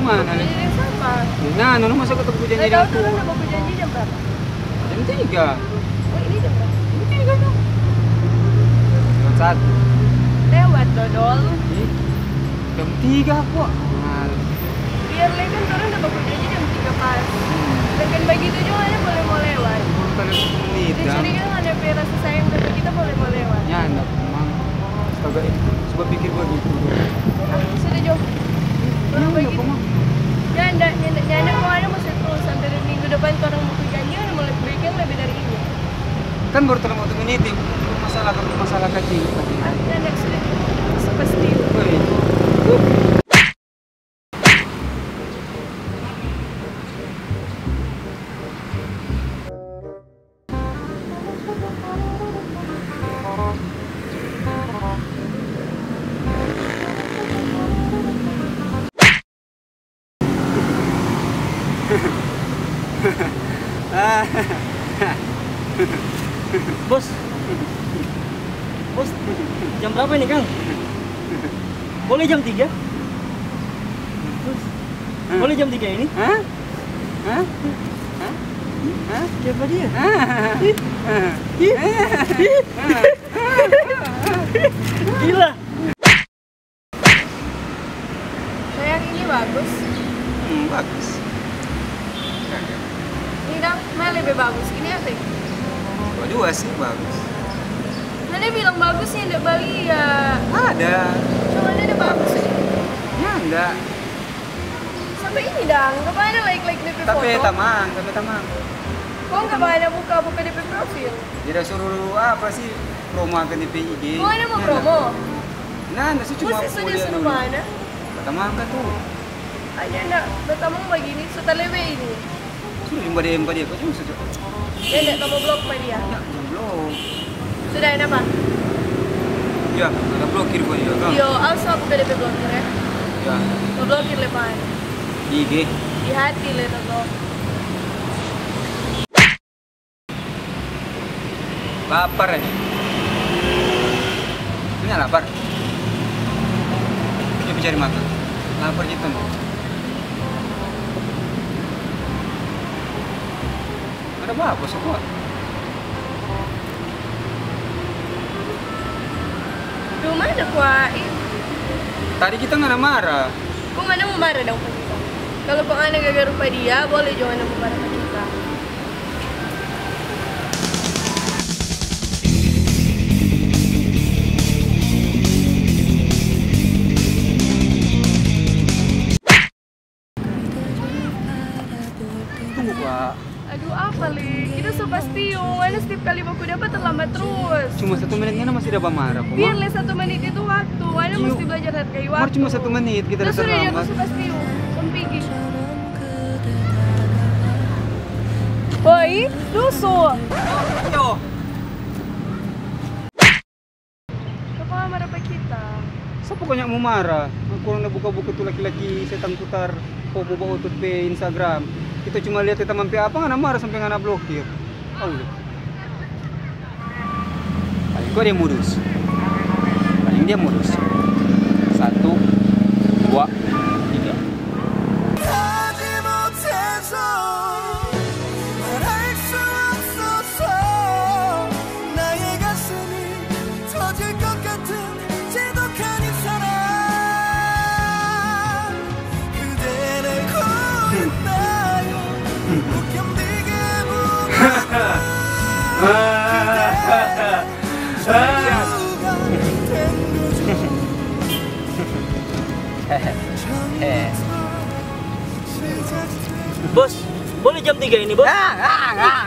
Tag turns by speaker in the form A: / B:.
A: mana?
B: Janji sama.
A: Nah, Nono masa ketemu janji
B: Nggak
A: dengan
B: tahu tuh udah mau janji jam berapa?
A: Jam 3.
B: Oh ini jam berapa?
A: Jam 3 dong. Jam 1.
B: Lewat dodol.
A: Jam 3 aku. Nah,
B: Biar kan orang udah mau janji jam 3 pas. Dengan begitu juga ada boleh mau lewat.
A: menit
B: Dia curiga kan ada rasa sayang dari kita boleh mau lewat.
A: Ya, enggak memang. Astaga, coba pikir begitu.
B: Sudah jauh. Orang
A: Iya,
B: begitu.
A: Mama.
B: Ya anda kok ada masih terus sampai minggu depan orang mau janji kan mau lebih lebih dari ini.
A: Kan baru terlalu waktu menit masalah kecil.
B: Anda sudah pasti.
C: Bos, bos, jam berapa ini Kang? Boleh jam 3? Bos, boleh jam 3 ini?
A: Hah? Hah? Hah? Hah?
C: Siapa dia? Gila.
B: Sayang ini bagus.
A: Bagus.
B: Ini dong, mana lebih bagus? Ini apa?
A: Dua sih bagus.
B: Mana bilang bagus sih, enggak bali ya.
A: Ada.
B: Cuma ada bagus sih.
A: Ya enggak.
B: Sampai ini dong, nggak ada like DP foto.
A: Tapi tamang.
B: Kok nggak ada buka DP profil?
A: Tidak suruh apa sih promo ke DP IG.
B: Kok ada mau promo?
A: Nah, enggak sih cuma
B: Mesti sudah suruh mana?
A: Tamang kan tuh.
B: Aja enggak, bertamang begini, sudah lebe ini.
A: Sudah jumpa dia kok cuma saja.
B: Ya enggak, kamu blok sama dia.
A: Ya, belum.
B: Sudah ada apa?
A: Ya, ada blokir kok dia kan.
B: Yo, also aku ke DP blokir ya.
A: Ya,
B: Mau blokir lepas.
A: di IG.
B: Di hati le blok.
A: Lapar ya? Punya lapar? Coba cari makan. Lapar gitu nih. Ada apa semua?
B: Rumah ada kuat.
A: Tadi kita nggak ada marah.
B: Kok mana mau marah dong ke kita? Kalau kok aneh gak rupa dia, boleh jangan mau marah ke kita.
A: Tunggu, Pak.
B: Aduh apa li? Kita so pasti mana setiap kali baku dapat terlambat terus.
A: Cuma 1 menitnya masih ada marah, kok.
B: Biar le 1 menit itu waktu, mana
A: Iya.
B: mesti belajar hargai
A: Mar
B: waktu.
A: cuma 1 menit kita
B: Terus
A: udah
B: sudah ya
A: terlambat.
B: so pasti sempigi. Oi, dusu.
A: Yo.
B: Kau marah apa kita?
A: Siapa banyak mau marah? Aku orang buka-buka tuh laki-laki setan putar popo bawa utut pe Instagram. Kita cuma lihat kita mampi apa nggak marah sampai nggak blokir. Allah. Paling gua dia modus. Paling dia modus. 1, 2, 3.
C: Bos, boleh jam 3 ini, Bos?
A: Ah, ah, ah.